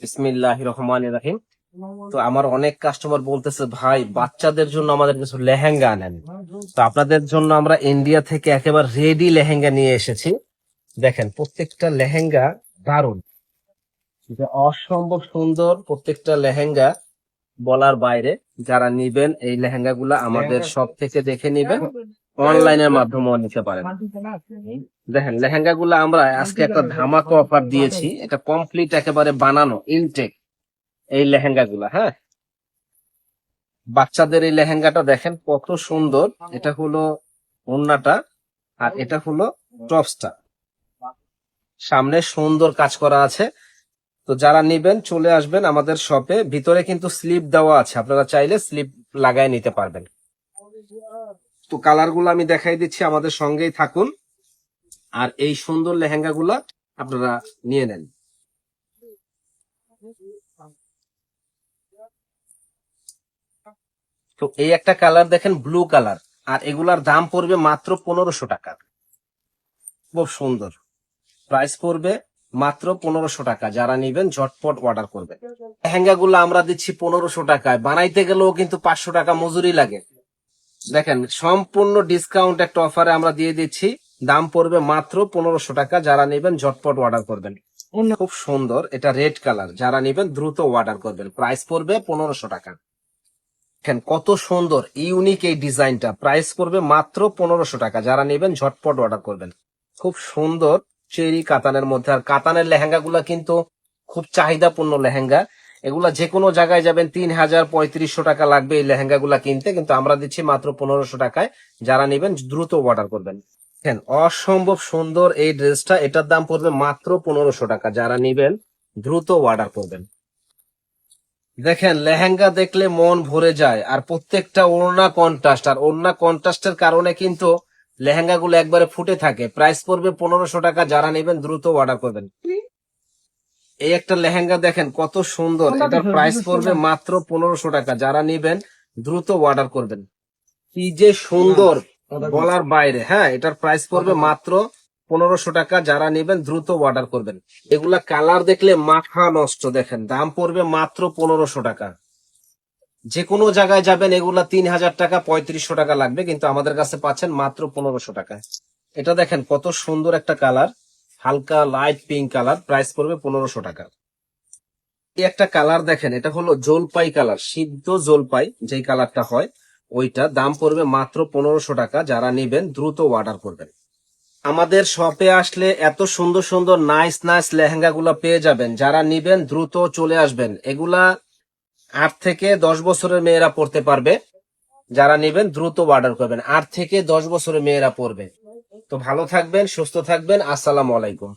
বিসমিল্লাহির রহমানির রহিম। তো আমার অনেক কাস্টমার বলতেছে ভাই বাচ্চাদের জন্য আমাদের কিছু লেহেঙ্গা আনেন। তো আপনাদের জন্য আমরা ইন্ডিয়া থেকে একেবারে রেডি লেহেঙ্গা নিয়ে এসেছি। দেখেন প্রত্যেকটা লেহেঙ্গা দারুন, যে অসম্ভব সুন্দর প্রত্যেকটা লেহেঙ্গা, বলার বাইরে। যারা নিবেন এই লেহেঙ্গা গুলা আমাদের শপ থেকে দেখে নিবেন, অনলাইনের মাধ্যমেও নিতে পারেন। দেখেন লেহেঙ্গা গুলা আমরা আজকে একটা ধামাকা অফার দিয়েছি, এটা কমপ্লিট একেবারে বানানো ইনটেক এই লেহেঙ্গা গুলা। হ্যাঁ, বাচ্চাদের এই লেহেঙ্গাটা দেখেন কত সুন্দর। এটা হলো ওড়নাটা, আর এটা হলো টপসটা, সামনে সুন্দর কাজ করা আছে। তো যারা নিবেন চলে আসবেন আমাদের শপে, ভিতরে কিন্তু স্লিপ দেওয়া আছে, আপনারা চাইলে স্লিপ লাগায় নিতে পারবেন। তো কালার গুলো আমি দেখাই দিচ্ছি, আমাদের সঙ্গেই থাকুন আর এই সুন্দর লেহেঙ্গা গুলা আপনারা নিয়ে নেন। তো এই একটা কালার দেখেন, ব্লু কালার, আর এগুলার দাম পড়বে মাত্র 1500 টাকা। খুব সুন্দর, প্রাইস পড়বে মাত্র 1500 টাকা। যারা নিবেন ঝটপট অর্ডার করবেন। লেহেঙ্গা গুলো আমরা দিচ্ছি 1500 টাকায়, বানাইতে গেলেও কিন্তু 500 টাকা মজুরি লাগে। দেখেন সম্পূর্ণ ডিসকাউন্ট একটা অফারে আমরা দিয়ে দিচ্ছি, দাম পড়বে মাত্র 1500 টাকা। যারা নিবেন ঝটপট অর্ডার করবেন। খুব সুন্দর, এটা রেড কালার, যারা নিবেন দ্রুত অর্ডার করবেন। প্রাইস পড়বে 1500 টাকা। দেখেন কত সুন্দর ইউনিক এই ডিজাইনটা, প্রাইস পড়বে মাত্র 1500 টাকা। যারা নেবেন ঝটপট অর্ডার করবেন। খুব সুন্দর চেরি কাতানের মধ্যে, আর কাতানের লেহেঙ্গা গুলা কিন্তু খুব চাহিদাপূর্ণ লেহেঙ্গা। এগুলা যে কোনো জায়গায় যাবেন 3000-3500 টাকা লাগবে এই লেহেঙ্গা গুলা কিনতে, কিন্তু আমরা দিচ্ছি মাত্র 1500 টাকায়। যারা নেবেন দ্রুত অর্ডার করবেন। দেখেন অসম্ভব সুন্দর এই ড্রেসটা, এটার দাম পড়বে মাত্র 1500 টাকা। যারা নেবেন দ্রুত অর্ডার করবেন। দেখেন লেহেঙ্গা দেখলে মন ভরে যায়, আর প্রত্যেকটা ওড়না কন্ট্রাস্ট, আর ওড়না কন্ট্রাস্টের কারণে কিন্তু লেহেঙ্গা গুলো একবারে ফুটে থাকে। প্রাইস পড়বে 1500 টাকা। যারা নেবেন দ্রুত অর্ডার করবেন। এই একটা লেহেঙ্গা দেখেন কত সুন্দর, এটার প্রাইস পড়বে মাত্র 1500 টাকা। যারা নেবেন দ্রুত অর্ডার করবেন। কি যে সুন্দর, বলার বাইরে। হ্যাঁ, এটার প্রাইস পড়বে মাত্র 1500 টাকা। যারা নেবেন দ্রুত অর্ডার করবেন। এগুলা কালার দেখলে মাথা নষ্ট। দেখেন দাম পড়বে মাত্র 1500 টাকা। যে কোনো জায়গায় যাবেন এগুলা 3000 টাকা 3500 টাকা লাগবে, কিন্তু আমাদের কাছে পাচ্ছেন মাত্র 1500 টাকায়। এটা দেখেন কত সুন্দর একটা কালার, হালকা লাইট পিঙ্ক কালার, প্রাইস পড়বে 1500 টাকা। এই একটা কালার দেখেন, এটা হলো জলপাই কালার, সিদ্ধ জলপাই যেই কালারটা হয় ওইটা, দাম পড়বে মাত্র 1500 টাকা। যারা নেবেন দ্রুত অর্ডার করবেন। আমাদের শপে আসলে এত সুন্দর সুন্দর নাইস নাইস লেহেঙ্গা গুলা পেয়ে যাবেন। যারা নিবেন দ্রুত চলে আসবেন। এগুলা 8 থেকে 10 বছরের মেয়েরা পড়তে পারবে। যারা নেবেন দ্রুত অর্ডার করবেন। 8 থেকে 10 বছরের মেয়েরা পড়বে। তো ভালো থাকবেন, সুস্থ থাকবেন, আসসালামু আলাইকুম।